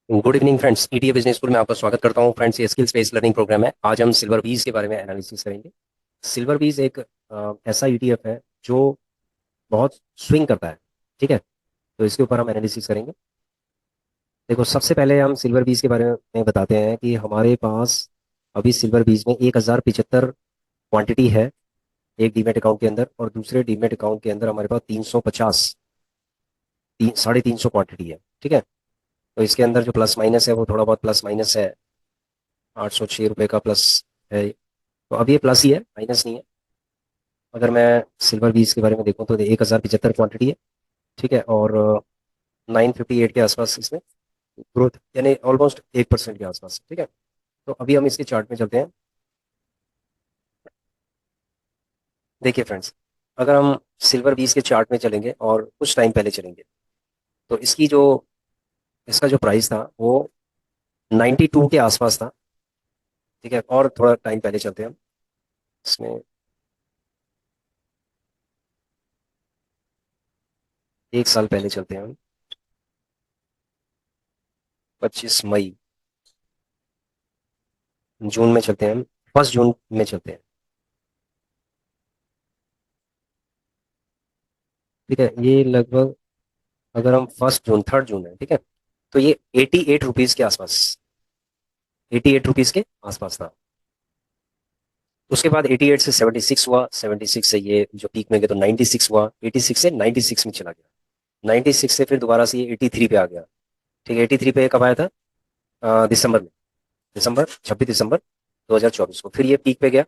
Good evening friends, ETA business school में आपका स्वागत करता हूं। फ्रेंड्स, ये स्किल्स बेस्ड लर्निंग प्रोग्राम है। आज हम सिल्वर बीज के बारे में एनालिसिस करेंगे। सिल्वर बीज एक ऐसा ईटीएफ है जो बहुत स्विंग करता है। ठीक है, तो इसके ऊपर हम एनालिसिस करेंगे। देखो, सबसे पहले हम सिल्वर बीज के बारे में बताते हैं कि हमारे पास अभी सिल्वर बीज में 1075 क्वांटिटी है एक डीमेट अकाउंट के अंदर, और दूसरे डीमेट अकाउंट के अंदर हमारे पास 350 350 क्वांटिटी है। ठीक है, तो इसके अंदर जो प्लस माइनस है वो थोड़ा बहुत प्लस माइनस है। 806 रुपये का प्लस है, तो अब ये प्लस ही है, माइनस नहीं है। अगर मैं सिल्वर बीज के बारे में देखूं तो 1075 क्वांटिटी है। ठीक है, और 958 के आसपास इसमें ग्रोथ, यानी ऑलमोस्ट 1% के आसपास। ठीक है, तो अभी हम इसके चार्ट में चलते हैं। देखिए फ्रेंड्स, अगर हम सिल्वर बीज के चार्ट में चलेंगे और कुछ टाइम पहले चलेंगे तो इसका जो प्राइस था वो 92 के आसपास था। ठीक है, और थोड़ा टाइम पहले चलते हैं हम इसमें। एक साल पहले चलते हैं हम, 25 मई, जून में चलते हैं हम, 1 जून में चलते हैं। ठीक है, ये लगभग, अगर हम 1 जून, 3 जून है, ठीक है, तो ये 88 रुपीज के आसपास, 88 रुपीज के आसपास था। उसके बाद 88 से 76 हुआ, 76 से ये जो पीक में गया तो 96 हुआ, 86 से 96 में चला गया, 96 से फिर दोबारा से ये 83 पे आ गया। ठीक है, 83 पे कब आया था? दिसंबर में, दिसंबर 26 दिसंबर 2024 को फिर ये पीक पे गया।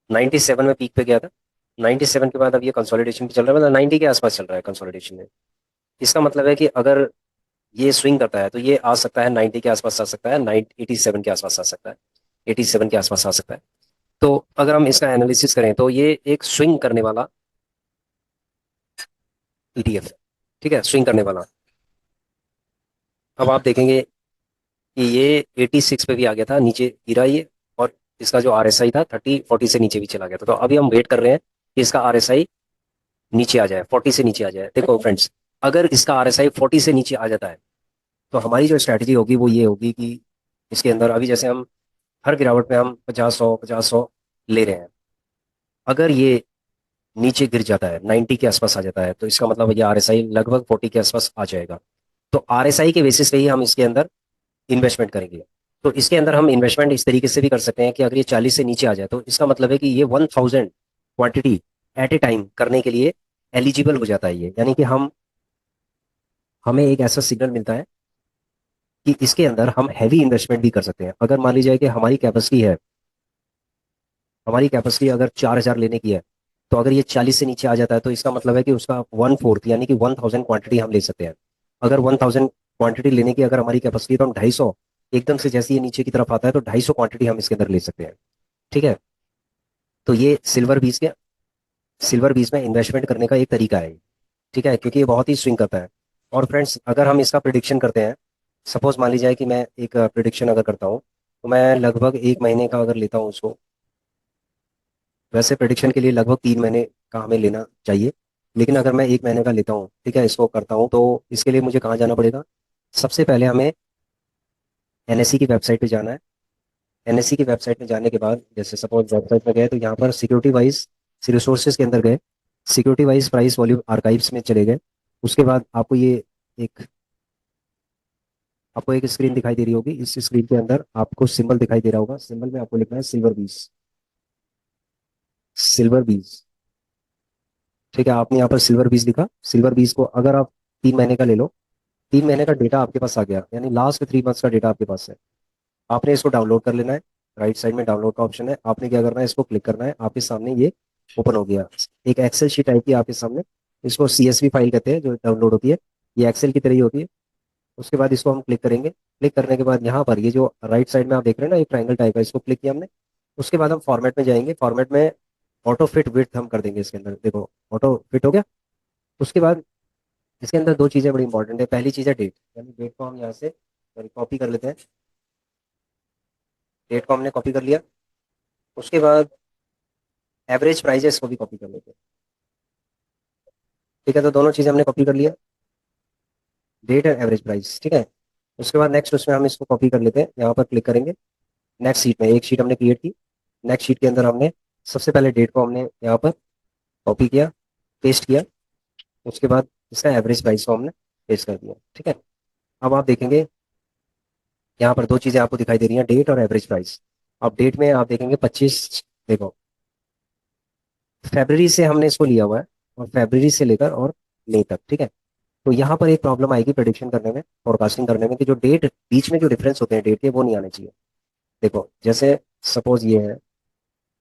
97 में पीक पे गया था। 97 के बाद अब ये कंसोलिडेशन पे चल रहा है, मतलब 90 के आसपास चल रहा है कंसोलिडेशन में। इसका मतलब है कि अगर ये स्विंग करता है तो ये आ सकता है 90 के आसपास, आ सकता है 87 के आसपास, आ सकता है 87 के आसपास, आ सकता है। तो अगर हम इसका एनालिसिस करें तो ये एक स्विंग करने वाला ईटीएफ है। ठीक है, स्विंग करने वाला। अब आप देखेंगे कि ये 86 पे भी आ गया था, नीचे गिरा ये, और इसका जो आरएसआई था 30-40 से नीचे भी चला गया था। तो अभी हम वेट कर रहे हैं कि इसका आरएसआई नीचे आ जाए, 40 से नीचे आ जाए। देखो फ्रेंड्स, अगर इसका आरएसआई 40 से नीचे आ जाता है तो हमारी जो स्ट्रैटेजी होगी वो ये होगी कि इसके अंदर अभी जैसे हम हर गिरावट में हम 50-100 ले रहे हैं। अगर ये नीचे गिर जाता है, 90 के आसपास आ जाता है, तो इसका मतलब ये आरएसआई लगभग 40 के आसपास आ जाएगा। तो आरएसआई के बेसिस पे ही हम इसके अंदर इन्वेस्टमेंट करेंगे। तो इसके अंदर हम इन्वेस्टमेंट इस तरीके से भी कर सकते हैं कि अगर ये 40 से नीचे आ जाए तो इसका मतलब है कि ये 1000 क्वांटिटी एट ए टाइम करने के लिए एलिजिबल हो जाता है ये, यानी कि हमें एक ऐसा सिग्नल मिलता है कि इसके अंदर हम हैवी इन्वेस्टमेंट भी कर सकते हैं। अगर मान लीजिए कि हमारी कैपेसिटी अगर 4000 लेने की है, तो अगर ये 40 से नीचे आ जाता है तो इसका मतलब है कि उसका 1/4 यानी कि 1000 क्वांटिटी हम ले सकते हैं। अगर 1000 क्वांटिटी लेने की अगर हमारी कैपेसिटी, तो हम 250, एकदम से जैसे ये नीचे की तरफ आता है तो 250 क्वांटिटी हम इसके अंदर ले सकते हैं। ठीक है, तो ये सिल्वर बीज में इन्वेस्टमेंट करने का एक तरीका है। ठीक है, क्योंकि ये बहुत ही स्विंग करता है। और फ्रेंड्स, अगर हम इसका प्रिडिक्शन करते हैं, सपोज मान लीजिए कि मैं एक प्रिडिक्शन अगर करता हूँ, तो मैं लगभग 1 महीने का अगर लेता हूँ उसको, वैसे प्रिडिक्शन के लिए लगभग 3 महीने का हमें लेना चाहिए, लेकिन अगर मैं 1 महीने का लेता हूँ, ठीक है, इसको करता हूँ, तो इसके लिए मुझे कहाँ जाना पड़ेगा? सबसे पहले हमें एनएससी की वेबसाइट पे जाना है। एनएससी की वेबसाइट में जाने के बाद, जैसे सपोज वेबसाइट में गए तो यहाँ पर सिक्योरिटी वाइज रिसोर्सेज के अंदर गए, security wise price volume archives में चले गए। उसके बाद एक आपको एक स्क्रीन दिखाई दे रही होगी। इस स्क्रीन के अंदर आपको सिंबल दिखाई दे रहा होगा, सिंबल में आपको लिखना है सिल्वर बीज, सिल्वर बीज। ठीक है, आपने यहाँ पर सिल्वर बीज लिखा। सिल्वर बीज को अगर आप 3 महीने का ले लो, 3 महीने का डेटा आपके पास आ गया, यानी लास्ट 3 मंथ्स का डेटा आपके पास है। आपने इसको डाउनलोड कर लेना है। राइट साइड में डाउनलोड का ऑप्शन है, आपने क्या करना है, इसको क्लिक करना है, आपके सामने ये ओपन हो गया। एक एक्सेल शीट टाइप की आपके सामने, इसको सीएसवी फाइल कहते हैं जो डाउनलोड होती है, ये एक्सेल की तरह ही होती है। उसके बाद इसको हम क्लिक करेंगे। क्लिक करने के बाद यहाँ पर ये जो राइट साइड में आप देख रहे हैं ना, एक ट्राइंगल टाइप है, इसको क्लिक किया हमने। उसके बाद हम फॉर्मेट में जाएंगे, फॉर्मेट में ऑटो फिट विड्थ हम कर देंगे इसके अंदर। देखो, ऑटो फिट हो गया। उसके बाद इसके अंदर दो चीज़ें बड़ी इंपॉर्टेंट है। पहली चीज़ है डेट, यानी डेट को हम यहाँ से कॉपी कर लेते हैं। डेट को हमने कॉपी कर लिया। उसके बाद एवरेज प्राइजेस को भी कॉपी कर लेते हैं। ठीक है, तो दोनों चीज़ें हमने कॉपी कर लिया, डेट एंड एवरेज प्राइस। ठीक है, उसके बाद नेक्स्ट उसमें हम इसको कॉपी कर लेते हैं, यहाँ पर क्लिक करेंगे। नेक्स्ट शीट में एक शीट हमने क्रिएट की। नेक्स्ट शीट के अंदर हमने सबसे पहले डेट को हमने यहाँ पर कॉपी किया, पेस्ट किया। उसके बाद इसका एवरेज प्राइस को हमने पेस्ट कर दिया। ठीक है। अब आप देखेंगे यहाँ पर दो चीजें आपको दिखाई दे रही हैं, डेट और एवरेज प्राइस। अब डेट में आप देखेंगे 25, देखो फरवरी से हमने इसको लिया हुआ है, और फरवरी से लेकर और मई तक। ठीक है। तो यहाँ पर एक प्रॉब्लम आएगी प्रेडिक्शन करने में, फोरकास्टिंग करने में, कि जो डेट बीच में जो डिफरेंस होते हैं डेट के, वो नहीं आने चाहिए। देखो जैसे सपोज ये है,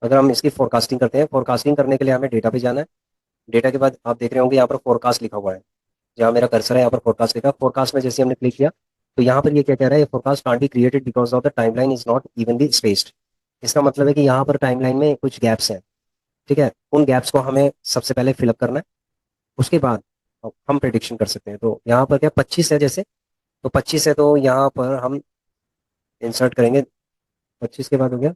अगर हम इसकी फोरकास्टिंग करते हैं, फोरकास्टिंग करने के लिए हमें डेटा पे जाना है। डेटा के बाद आप देख रहे होंगे यहाँ पर फोरकास्ट लिखा हुआ है, जहाँ मेरा कर्सर है यहाँ पर फोरकास्ट लिखा है। फोरकास्ट में जैसे हमने क्लिक किया, तो यहाँ पर ये क्या कह रहा है, forecast can't be created because of the timeline is not evenly spaced. इसका मतलब है कि यहाँ पर टाइमलाइन में कुछ गैप्स हैं। ठीक है। उन गैप्स को हमें सबसे पहले फिलअप करना है। उसके बाद हम प्रिडिक्शन कर सकते हैं। तो यहाँ पर क्या 25 है जैसे, तो 25 है तो यहाँ पर हम इंसर्ट करेंगे। 25 के बाद हो गया,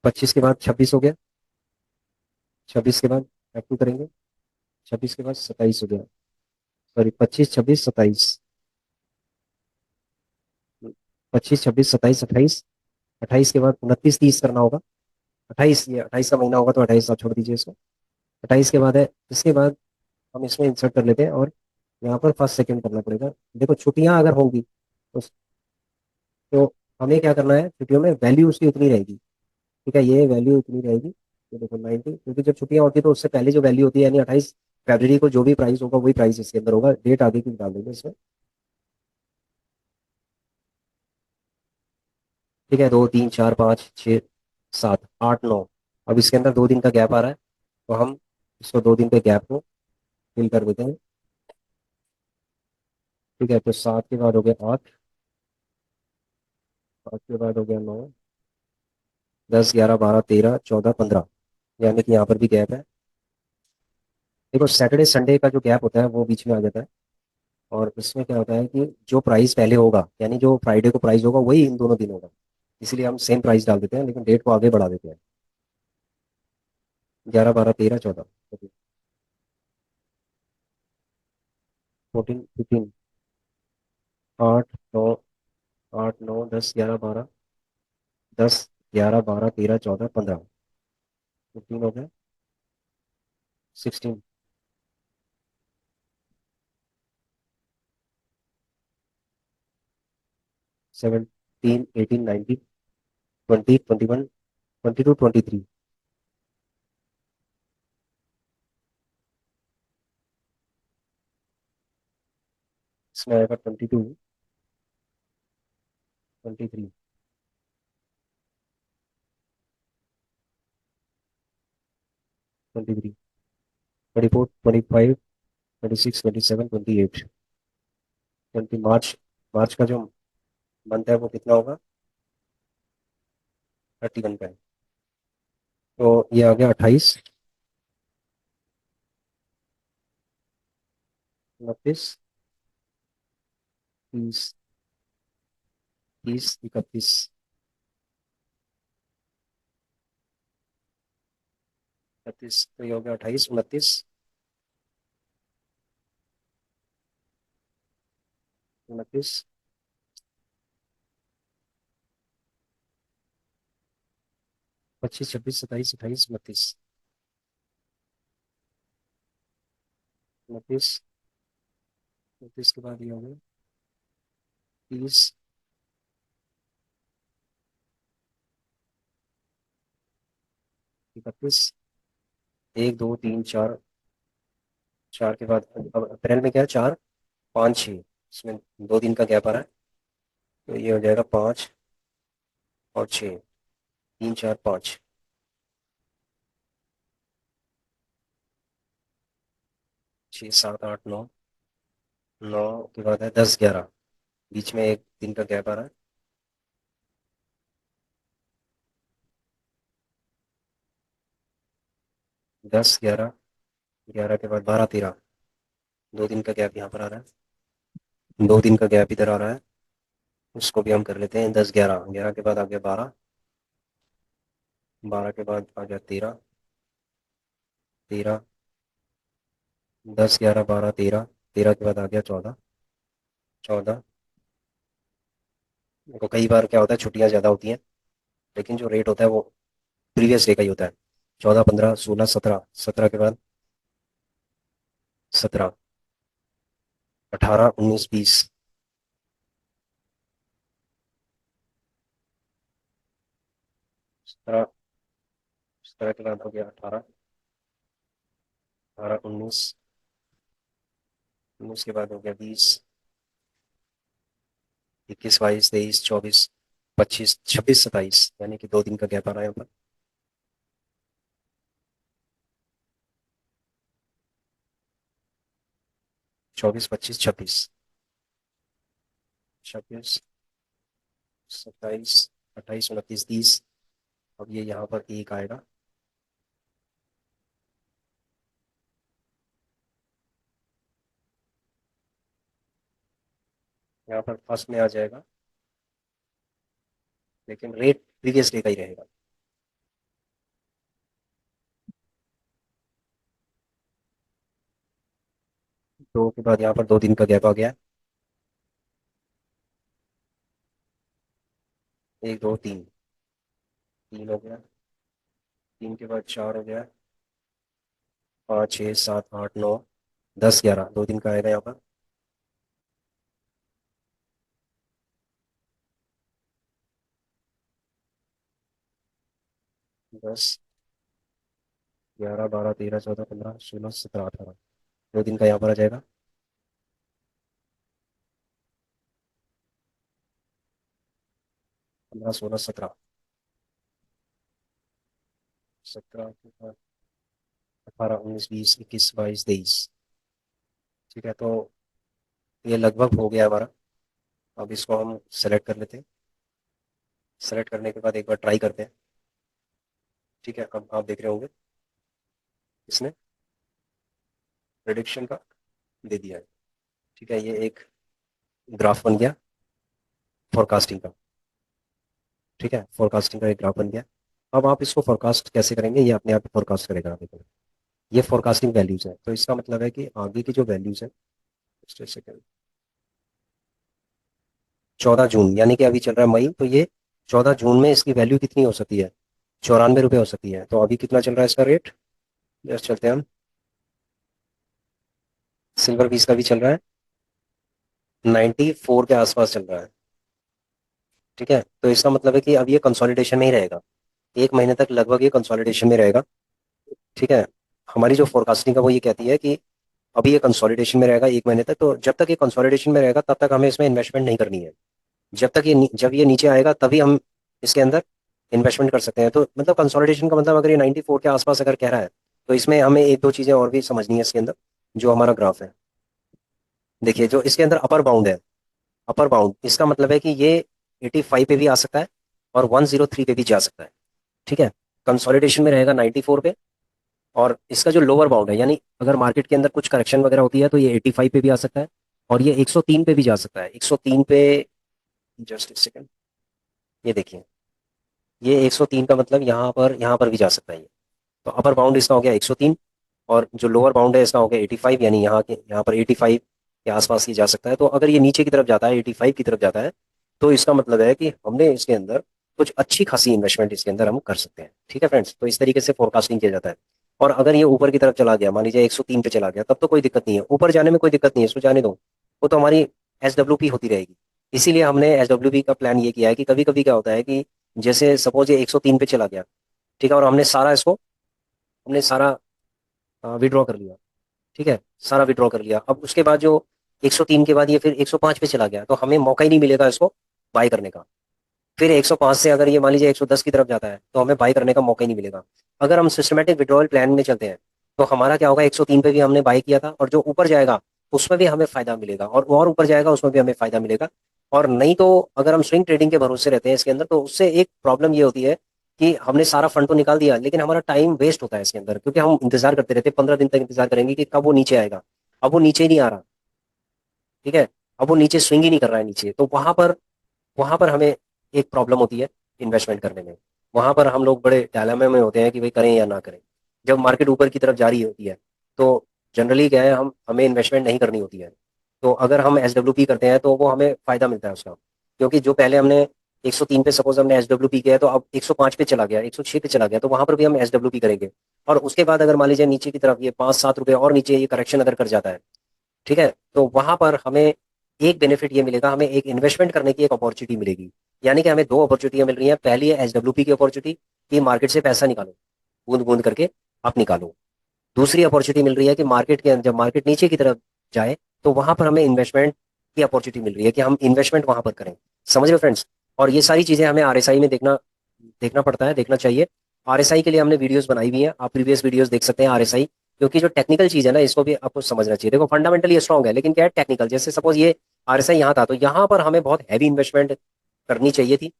25 के बाद 26 हो गया, 26 के बाद F2 करेंगे, 26 के बाद 27 हो गया। सॉरी, 25, 26, 27, 25, 26, 27, 28, 28 के बाद 29, 30 करना होगा। 28, ये 28 का महीना होगा तो 28 आप छोड़ दीजिए इसको। 28 के बाद है, इसके बाद हम इसमें इंसर्ट कर लेते हैं, और यहाँ पर फर्स्ट सेकंड करना पड़ेगा। देखो छुट्टियां अगर होंगी तो हमें क्या करना है, छुट्टियों में वैल्यू उसकी उतनी रहेगी। ठीक है, ये वैल्यू उतनी रहेगी। ये देखो 90, क्योंकि जब छुट्टियां होती है तो उससे पहले जो वैल्यू होती है, यानी 28 फरवरी को जो भी प्राइस होगा वही प्राइस इसके अंदर होगा। डेट आगे की डाल देंगे इसमें। ठीक है, 2, 3, 4, 5, 6, 7, 8, 9। अब इसके अंदर 2 दिन का गैप आ रहा है, तो हम इसको 2 दिन के गैप को फिल कर देते हैं। ठीक है, तो 7 के बाद हो गया 8, 8 के बाद हो गया 9, 10, 11, 12, 13, 14, 15, यानी कि यहाँ पर भी गैप है। देखो सैटरडे संडे का जो गैप होता है वो बीच में आ जाता है। और इसमें क्या होता है कि जो प्राइस पहले होगा, यानी जो फ्राइडे को प्राइस होगा वही इन दोनों दिन होगा। इसलिए हम सेम प्राइस डाल देते हैं, लेकिन डेट को आगे बढ़ा देते हैं। 11, 12, 13, 14, 14, 15, 8, 9, 8, 9, 10, 11, 12, 10, 11, 12, 13, 14, 15, 15 हो गया, 16, 17, 18, 19, 20, 21, 22, 23। इसमें आएगा 22, 23, 23, 24, 25, 26, 27, 28, 20। मार्च, मार्च का जो मंथ है वो कितना होगा, 31 का है। तो ये आ गया 28, 29, 30, 30, 31, 31। तो ये हो गया 28, 29, 29, 25, 26, 27, 28, 29, 29, 29 के बाद ये हो गया 30, 31, 1, 2, 3, 4, 4 के बाद अब अप्रैल में क्या है, 4, 5, 6। इसमें 2 दिन का गैप आ रहा है, तो ये हो जाएगा 5 और 6, 3, 4, 5, 6, 7, 8, 9, 9 के बाद है 10, 11। बीच में 1 दिन का गैप आ रहा है, 10, 11, 11 के बाद 12, 13। 2 दिन का गैप यहाँ पर आ रहा है, 2 दिन का गैप इधर आ रहा है। उसको भी हम कर लेते हैं 10, 11। 11 के बाद आ गया 12, 12 के बाद आ गया 13, 13, 10, 11, 12, 13, 13 के बाद आ गया 14, 14। देखो कई बार क्या होता है, छुट्टियां ज़्यादा होती हैं, लेकिन जो रेट होता है वो प्रीवियस डे का ही होता है। 14, 15, 16, 17, 17 के बाद 17, 18, 19, 20। 17, 17 के बाद हो गया 18, 18, 19, 19 के बाद हो गया 20, 21, 22, 23, 24, 25, 26, 27, यानी कि 2 दिन का गैप आ रहा है यहाँ पर। 24, 25, 26, 26, 27, 28, 29, 30। अब ये यहाँ पर एक आएगा। यहाँ पर फर्स्ट में आ जाएगा, लेकिन रेट प्रीवियस डे का ही रहेगा। 2 के बाद यहाँ पर 2 दिन का गैप आ गया। 1, 2, 3, 3 हो गया। 3 के बाद 4 हो गया। 5, 6, 7, 8, 9, 10, 11, 2 दिन का आएगा यहाँ पर। 10, 11, 12, 13, 14, 15, 16, 17, 18, 2 दिन का यहाँ पर आ जाएगा। 15, 16, 17, 17 के बाद 18, 19, 20, 21, 22, 23। ठीक है, तो ये लगभग हो गया हमारा। अब इसको हम सेलेक्ट कर लेते हैं। सेलेक्ट करने के बाद एक बार ट्राई करते हैं। ठीक है, अब आप देख रहे होंगे इसने प्रेडिक्शन का दे दिया है। ठीक है, ये एक ग्राफ बन गया फोरकास्टिंग का। ठीक है, फोरकास्टिंग का एक ग्राफ बन गया। अब आप इसको फोरकास्ट कैसे करेंगे, ये अपने आप फोरकास्ट करेगा आपको। ये फोरकास्टिंग वैल्यूज है, तो इसका मतलब है कि आगे की जो वैल्यूज है। just a second। 14 जून, यानी कि अभी चल रहा है मई, तो ये 14 जून में इसकी वैल्यू कितनी हो सकती है? 94 रुपये हो सकती है। तो अभी कितना चल रहा है इसका रेट? जस्ट चलते हैं हम। सिल्वर पीस का भी चल रहा है 94 के आसपास चल रहा है। ठीक है, तो इसका मतलब है कि अब ये कंसोलिडेशन में ही रहेगा। 1 महीने तक लगभग ये कंसोलिडेशन में रहेगा। ठीक है, हमारी जो फोरकास्टिंग है वो ये कहती है कि अभी ये कंसोलिडेशन में रहेगा 1 महीने तक। तो जब तक ये कंसोलिडेशन में रहेगा तब तक हमें इसमें इन्वेस्टमेंट नहीं करनी है। जब ये नीचे आएगा तभी हम इसके अंदर इन्वेस्टमेंट कर सकते हैं। तो मतलब कंसोलिडेशन का मतलब, अगर ये 94 के आसपास अगर कह रहा है, तो इसमें हमें एक दो चीजें और भी समझनी है इसके अंदर। जो हमारा ग्राफ है, देखिए जो इसके अंदर अपर बाउंड है, अपर बाउंड इसका मतलब है कि ये 85 पे भी आ सकता है और 103 पे भी जा सकता है। ठीक है, कंसोलिडेशन में रहेगा 94 पे। और इसका जो लोअर बाउंड है, यानी अगर मार्केट के अंदर कुछ करेक्शन वगैरह होती है तो ये 85 पे भी आ सकता है और ये 103 पे भी जा सकता है। 103 पे, जस्ट एक सेकंड, ये देखिए, ये 103 का मतलब यहाँ पर भी जा सकता है ये। तो अपर बाउंड इसका हो गया 103, और जो लोअर बाउंड है इसका हो गया 85, यानी यहाँ पर 85 के आसपास ही जा सकता है। तो अगर ये नीचे की तरफ जाता है, 85 की तरफ जाता है, तो इसका मतलब है कि हमने इसके अंदर कुछ अच्छी खासी इन्वेस्टमेंट इसके अंदर हम कर सकते हैं। ठीक है फ्रेंड्स, तो इस तरीके से फोरकास्टिंग किया जाता है। और अगर ये ऊपर की तरफ चला गया, मान लीजिए 103 पे चला गया, तब तो कोई दिक्कत नहीं है, ऊपर जाने में कोई दिक्कत नहीं है, इसको जाने दो। वो तो हमारी SWP होती रहेगी। इसीलिए हमने SWP का प्लान ये किया है कि कभी कभी क्या होता है कि जैसे सपोज ये 103 पे चला गया, ठीक है, और हमने सारा विड्रॉ कर लिया। ठीक है, सारा विड्रॉ कर लिया। अब उसके बाद जो 103 के बाद ये फिर 105 पे चला गया, तो हमें मौका ही नहीं मिलेगा इसको बाय करने का। फिर 105 से अगर ये मान लीजिए 110 की तरफ जाता है, तो हमें बाय करने का मौका ही नहीं मिलेगा। अगर हम सिस्टमेटिक विड्रॉल प्लान में चलते हैं, तो हमारा क्या होगा, 103 पे भी हमने बाय किया था, और जो ऊपर जाएगा उसमें भी हमें फायदा मिलेगा, और ऊपर जाएगा उसमें भी हमें फायदा मिलेगा। और नहीं तो अगर हम स्विंग ट्रेडिंग के भरोसे रहते हैं इसके अंदर, तो उससे एक प्रॉब्लम ये होती है कि हमने सारा फंड तो निकाल दिया, लेकिन हमारा टाइम वेस्ट होता है इसके अंदर, क्योंकि हम इंतजार करते रहते हैं, 15 दिन तक इंतजार करेंगे कि कब वो नीचे आएगा। अब वो नीचे ही नहीं आ रहा। ठीक है, अब वो नीचे स्विंग ही नहीं कर रहा है नीचे, तो वहां पर हमें एक प्रॉब्लम होती है इन्वेस्टमेंट करने में। वहां पर हम लोग बड़े डायलेमा में होते हैं कि भाई करें या ना करें। जब मार्केट ऊपर की तरफ जा रही होती है, तो जनरली क्या है, हमें इन्वेस्टमेंट नहीं करनी होती है। तो अगर हम SWP करते हैं तो वो हमें फायदा मिलता है उसका, क्योंकि जो पहले हमने 103 पे सपोज हमने SWP किया है, तो अब 105 पे चला गया, 106 पे चला गया, तो वहां पर भी हम SWP करेंगे। और उसके बाद अगर मान लीजिए नीचे की तरफ ये 5-7 रुपए और नीचे ये करेक्शन अगर कर जाता है, ठीक है, तो वहां पर हमें एक बेनिफिट ये मिलेगा, हमें एक इन्वेस्टमेंट करने की एक अपॉर्चुनिटी मिलेगी। यानी कि हमें दो अपॉर्चुनिटियां मिल रही हैं। पहली है SWP की अपॉर्चुनिटी, कि मार्केट से पैसा निकालो, बूंद बूंद करके आप निकालो। दूसरी अपॉर्चुनिटी मिल रही है कि मार्केट के जब मार्केट नीचे की तरफ जाए, तो वहां पर हमें इन्वेस्टमेंट की अपॉर्चुनिटी मिल रही है कि हम इन्वेस्टमेंट वहां पर करें। समझ रहे हो फ्रेंड्स? और ये सारी चीजें हमें RSI में देखना देखना पड़ता है, देखना चाहिए। RSI के लिए हमने वीडियोस बनाई हुई हैं, आप प्रीवियस वीडियोस देख सकते हैं RSI। क्योंकि जो टेक्निकल चीज है ना, इसको भी आपको समझना चाहिए। देखो फंडामेंटली स्ट्रॉन्ग है, लेकिन क्या है टेक्निकल, जैसे सपोज ये RSI यहाँ था, तो यहाँ पर हमें बहुत हैवी इन्वेस्टमेंट करनी चाहिए थी।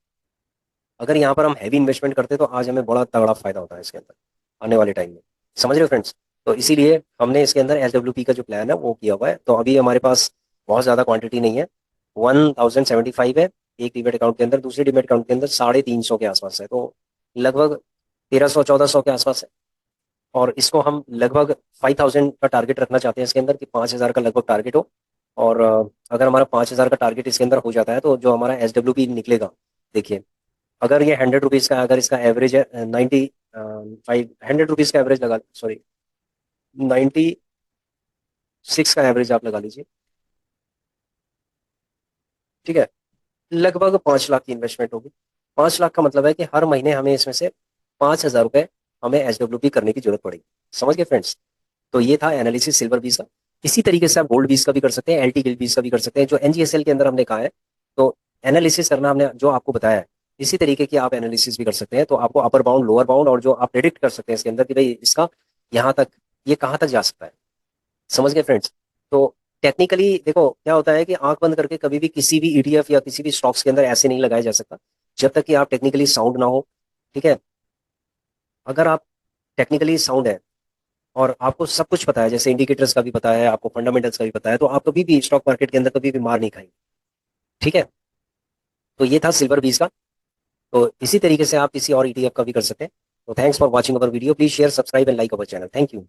अगर यहाँ पर हम हैवी इन्वेस्टमेंट करते तो आज हमें बड़ा तगड़ा फायदा होता है इसके अंदर आने वाले टाइम में। समझ रहे हो फ्रेंड्स? तो इसीलिए हमने इसके अंदर SWP का जो प्लान है वो किया हुआ है। तो अभी हमारे पास बहुत ज़्यादा क्वांटिटी नहीं है, 1075 है एक डीमेट अकाउंट के अंदर, दूसरे डीमेट अकाउंट के अंदर 350 के आसपास है, तो लगभग 1300-1400 के आसपास है। और इसको हम लगभग 5000 का टारगेट रखना चाहते हैं इसके अंदर, कि 5000 का लगभग टारगेट हो। और अगर हमारा 5000 का टारगेट इसके अंदर हो जाता है, तो जो हमारा SWP निकलेगा, देखिए, अगर ये 100 रुपीज़ का, अगर इसका एवरेज है 95, 100 रुपीज़ का एवरेज लगा, सॉरी 96 का एवरेज आप लगा लीजिए, ठीक है, लगभग 5 लाख की इन्वेस्टमेंट होगी। 5 लाख का मतलब है कि हर महीने हमें इसमें से 5000 रुपये हमें SWP करने की जरूरत पड़ेगी। समझ गए फ्रेंड्स? तो ये था एनालिसिस सिल्वर बीज का। इसी तरीके से आप गोल्ड बीज का भी कर सकते हैं, LT गिल्ड बीज का भी कर सकते हैं, जो NGSL के अंदर हमने कहा है। तो एनालिसिस करना हमने जो आपको बताया है, इसी तरीके की आप एनालिसिस भी कर सकते हैं। तो आपको अपर बाउंड, लोअर बाउंड, और जो आप प्रेडिक्ट कर सकते हैं इसके अंदर कि भाई इसका यहाँ तक, ये कहाँ तक जा सकता है। समझ गए फ्रेंड्स? तो टेक्निकली देखो क्या होता है कि आंख बंद करके कभी भी किसी भी ETF या किसी भी स्टॉक्स के अंदर ऐसे नहीं लगाया जा सकता, जब तक कि आप टेक्निकली साउंड ना हो। ठीक है? अगर आप टेक्निकली साउंड है और आपको सब कुछ पता है, जैसे इंडिकेटर्स का भी पता है, आपको फंडामेंटल्स का भी पता है, तो आप कभी भी स्टॉक मार्केट के अंदर कभी भी मार नहीं खाएंगे। ठीक है? तो ये था सिल्वर बीज का। तो इसी तरीके से आप किसी और ETF का भी कर सकते हैं। तो thanks for watching our video, please share, subscribe and like our channel. Thank you.